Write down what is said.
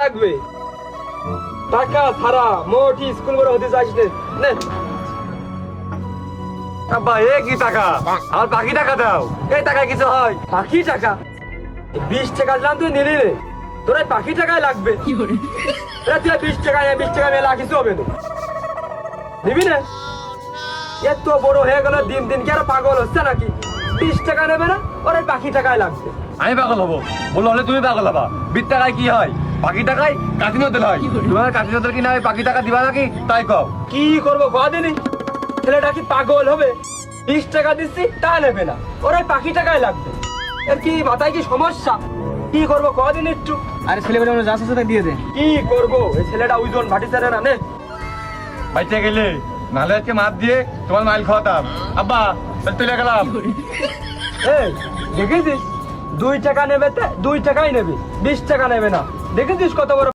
লাগবে টাকা ছাড়া মোটি স্কুল করে হতে চাইছ না। আব্বা এ কি টাকা? আর বাকি টাকা দাও। এই টাকায় কিছু হয়? বাকি টাকা 20 টাকা দিলাম, তুই নিলি রে। তোর এই বাকি টাকাই লাগবে। তুই 20 টাকা নিয়ে 20 টাকা মেলা কিছু হবে না, নিবি না? এত বড় হয়ে গেল, দিন দিন কি আর পাগল হচ্ছে নাকি? 20 টাকা নেবে না, ওর এই বাকি টাকাই লাগবে। আমি পাগল হবো? বলো হলে তুমি পাগল হবা। 20 টাকায় কি হয়? বাকি টাকায় কাটিং হোটেল হয়। তোমার কাটিং হোটেল কি না হয়? বাকি টাকা দিবা নাকি তাই কও। কি করবো কদিনই? ছেলেটা কি পাগল হবে? 20 টাকা দিচ্ছি তা নেবে না, ওর এই বাকি টাকাই লাগবে। এর কি মাথায় কি সমস্যা? কি করবো কদিন একটু? আরে ছেলে বেলা যা আছে তাই দিয়ে দে। কি করবো? এই ছেলেটা ওজন ভাটি ছেলে না নে। বাইতে গেলে নাহলে আজকে মাপ দিয়ে তোমার মাইল খাওয়াতাম। আব্বা তাহলে তুলে গেলাম। এই দেখেছিস 2 টাকা নেবে, 2 টাকাই নেবে, 20 টাকা নেবে না। দেখেছিস কত বড়